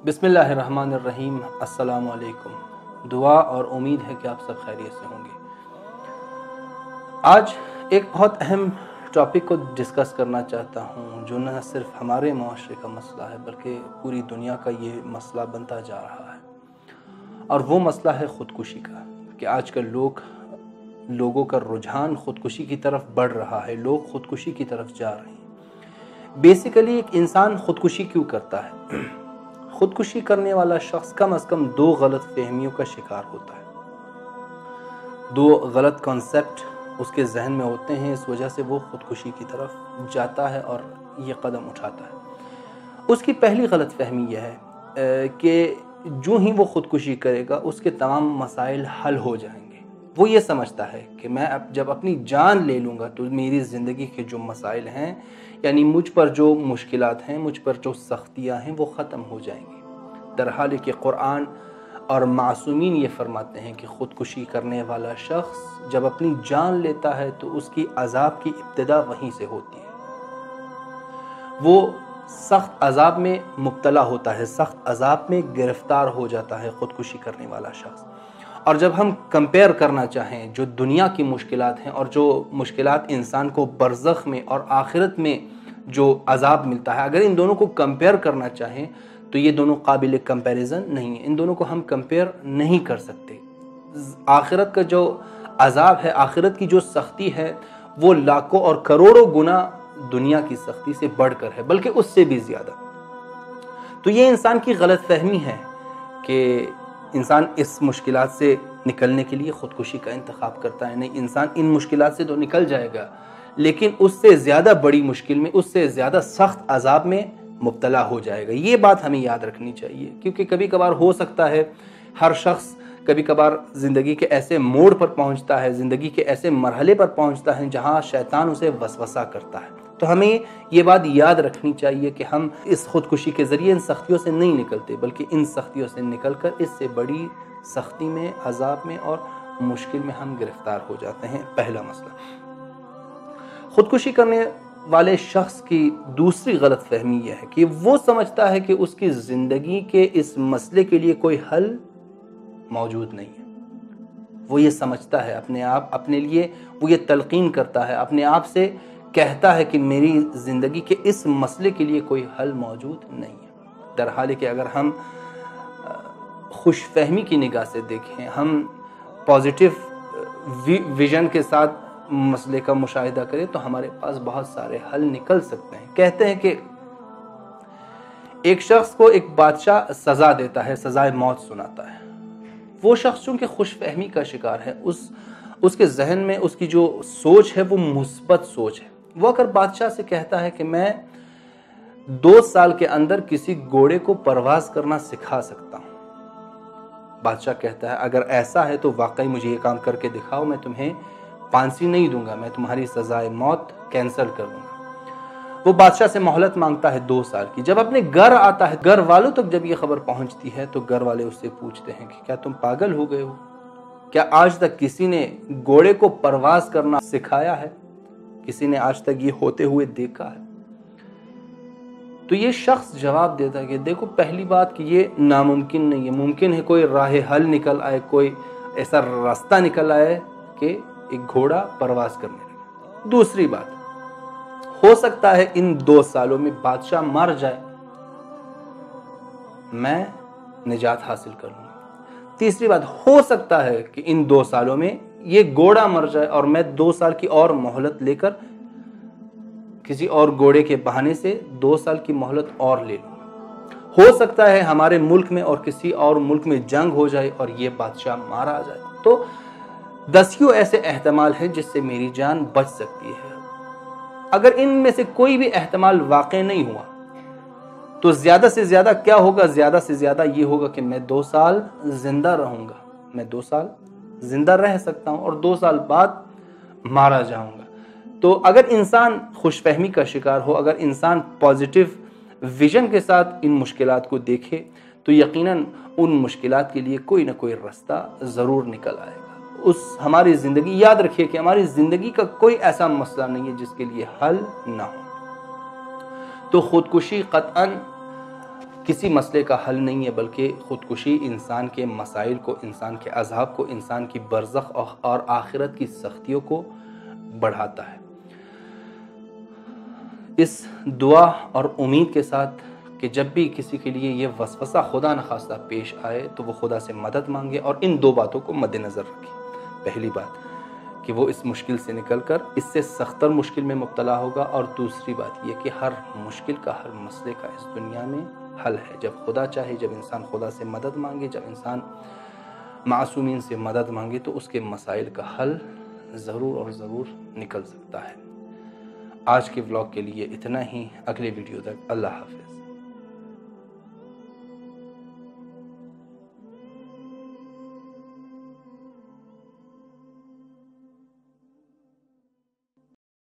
بسم اللہ الرحمن الرحیم۔ السلام علیکم۔ دعا اور امید ہے کہ آپ سب خیریت سے ہوں گے۔ آج ایک بہت اہم ٹاپک کو ڈسکس کرنا چاہتا ہوں جو نہ صرف ہمارے معاشرے کا مسئلہ ہے بلکہ پوری دنیا کا یہ مسئلہ بنتا جا رہا ہے، اور وہ مسئلہ ہے خودکشی کا، کہ آج کل لوگوں کا رجحان خودکشی کی طرف بڑھ رہا ہے، لوگ خودکشی کی طرف جا رہے ہیں۔ بیسیکلی ایک انسان خودکشی کیوں کرتا ہے؟ خودکشی کرنے والا شخص کم از کم دو غلط فہمیوں کا شکار ہوتا ہے، دو غلط کانسیپٹ اس کے ذہن میں ہوتے ہیں، اس وجہ سے وہ خودکشی کی طرف جاتا ہے اور یہ قدم اٹھاتا ہے۔ اس کی پہلی غلط فہمی یہ ہے کہ جو ہی وہ خودکشی کرے گا اس کے تمام مسائل حل ہو جائیں گے۔ وہ یہ سمجھتا ہے کہ میں جب اپنی جان لے لوں گا تو میری زندگی کے جو مسائل ہیں، یعنی مجھ پر جو مشکلات ہیں، مجھ پر جو سختیاں ہیں، وہ ختم ہو جائیں گی۔ درحال کہ قرآن اور معصومین یہ فرماتے ہیں کہ خودکشی کرنے والا شخص جب اپنی جان لیتا ہے تو اس کی عذاب کی ابتدا وہیں سے ہوتی ہے، وہ سخت عذاب میں مبتلا ہوتا ہے، سخت عذاب میں گرفتار ہو جاتا ہے خودکشی کرنے والا شخص۔ اور جب ہم کمپیئر کرنا چاہیں جو دنیا کی مشکلات ہیں اور جو مشکلات انسان کو برزخ میں اور آخرت میں جو عذاب ملتا ہے، اگر ان دونوں کو کمپیئر کرنا چاہیں تو یہ دونوں قابل کمپیریزن نہیں ہیں، ان دونوں کو ہم کمپیئر نہیں کر سکتے۔ آخرت کا جو عذاب ہے، آخرت کی جو سختی ہے، وہ لاکھوں اور کروڑوں گنا دنیا کی سختی سے بڑھ کر ہے، بلکہ اس سے بھی زیادہ۔ تو یہ انسان کی غلط فہمی ہے کہ انسان اس مشکلات سے نکلنے کے لیے خودکشی کا انتخاب کرتا ہے۔ نہیں، انسان ان مشکلات سے تو نکل جائے گا لیکن اس سے زیادہ بڑی مشکل میں، اس سے زیادہ سخت عذاب میں مبتلا ہو جائے گا۔ یہ بات ہمیں یاد رکھنی چاہیے، کیونکہ کبھی کبھار ہو سکتا ہے ہر شخص کبھی کبھار زندگی کے ایسے موڑ پر پہنچتا ہے، زندگی کے ایسے مرحلے پر پہنچتا ہے جہاں شیطان اسے وسوسہ کرتا ہے۔ تو ہمیں یہ بات یاد رکھنی چاہیے کہ ہم اس خودکشی کے ذریعے ان سختیوں سے نہیں نکلتے، بلکہ ان سختیوں سے نکل کر اس سے بڑی سختی میں، عذاب میں اور مشکل میں ہم گرفتار ہو جاتے ہیں۔ پہلا مسئلہ۔ خودکشی کرنے والے شخص کی دوسری غلط فہمی یہ ہے کہ وہ سمجھتا ہے کہ اس کی زندگی کے اس مسئلے کے لیے کوئی حل موجود نہیں ہے۔ وہ یہ سمجھتا ہے اپنے لیے، وہ یہ تلقین کرتا ہے، اپنے آپ سے کہتا ہے کہ میری زندگی کے اس مسئلے کے لیے کوئی حل موجود نہیں ہے۔ درحال کہ اگر ہم خوش فہمی کی نگاہ سے دیکھیں، ہم پازیٹیو ویژن کے ساتھ مسئلے کا مشاہدہ کریں تو ہمارے پاس بہت سارے حل نکل سکتے ہیں۔ کہتے ہیں کہ ایک شخص کو ایک بادشاہ سزا دیتا ہے، سزائے موت سناتا ہے۔ وہ شخص چونکہ خوش فہمی کا شکار ہے، اس کے ذہن میں اس کی جو سوچ ہے وہ مثبت سوچ ہے۔ وہ اگر بادشاہ سے کہتا ہے کہ میں 2 سال کے اندر کسی گھوڑے کو پرواز کرنا سکھا سکتا ہوں، بادشاہ کہتا ہے اگر ایسا ہے تو واقعی مجھے یہ کام کر کے دکھاؤ، میں تمہیں پھانسی نہیں دوں گا، میں تمہاری سزائے موت کینسل کر دوں گا۔ وہ بادشاہ سے مہلت مانگتا ہے 2 سال کی۔ جب اپنے گھر آتا ہے، گھر والوں تک جب یہ خبر پہنچتی ہے تو گھر والے اس سے پوچھتے ہیں کہ کیا تم پاگل ہو گئے ہو؟ کیا آج تک کسی نے گھوڑے کو پرواز کرنا سکھایا ہے؟ کسی نے آج تک یہ ہوتے ہوئے دیکھا ہے؟ تو یہ شخص جواب دیتا ہے کہ دیکھو، پہلی بات کہ یہ ناممکن نہیں ہے، ممکن ہے کوئی راہ حل نکل آئے، کوئی ایسا راستہ نکل آئے کہ ایک گھوڑا پرواز کرنے لگے۔ دوسری بات، ہو سکتا ہے ان 2 سالوں میں بادشاہ مر جائے، میں نجات حاصل کر لوں گا۔ تیسری بات، ہو سکتا ہے کہ ان 2 سالوں میں یہ گھوڑا مر جائے اور میں 2 سال کی اور مہلت لے کر کسی اور گھوڑے کے بہانے سے 2 سال کی مہلت اور لے لوں گا۔ ہو سکتا ہے ہمارے ملک میں اور کسی اور ملک میں جنگ ہو جائے اور یہ بادشاہ مارا جائے۔ تو 10 ایسے احتمال ہیں جس سے میری جان بچ سکتی ہے۔ اگر ان میں سے کوئی بھی احتمال واقع نہیں ہوا تو زیادہ سے زیادہ کیا ہوگا؟ زیادہ سے زیادہ یہ ہوگا کہ میں 2 سال زندہ رہوں گا، میں 2 سال زندہ رہ سکتا ہوں اور 2 سال بعد مارا جاؤں گا۔ تو اگر انسان خوش فہمی کا شکار ہو، اگر انسان پازیٹیو ویژن کے ساتھ ان مشکلات کو دیکھے تو یقیناً ان مشکلات کے لیے کوئی نہ کوئی راستہ ضرور نکل آئے گا۔ ہماری زندگی، یاد رکھیے کہ ہماری زندگی کا کوئی ایسا مسئلہ نہیں ہے جس کے لیے حل نہ ہو۔ تو خودکشی قطعاً کسی مسئلے کا حل نہیں ہے، بلکہ خودکشی انسان کے مسائل کو، انسان کے عذاب کو، انسان کی برزخ اور آخرت کی سختیوں کو بڑھاتا ہے۔ اس دعا اور امید کے ساتھ کہ جب بھی کسی کے لیے یہ وسوسہ خدا نخواستہ پیش آئے تو وہ خدا سے مدد مانگے اور ان دو باتوں کو مد نظر رکھے۔ پہلی بات کہ وہ اس مشکل سے نکل کر اس سے سختر مشکل میں مبتلا ہوگا، اور دوسری بات یہ کہ ہر مشکل کا، ہر مسئلے کا اس دنیا میں حل ہے۔ جب خدا چاہے، جب انسان خدا سے مدد مانگے، جب انسان معصومین سے مدد مانگے تو اس کے مسائل کا حل ضرور اور ضرور نکل سکتا ہے۔ آج کے ولاگ کے لیے اتنا ہی، اگلے ویڈیو تک اللہ حافظ۔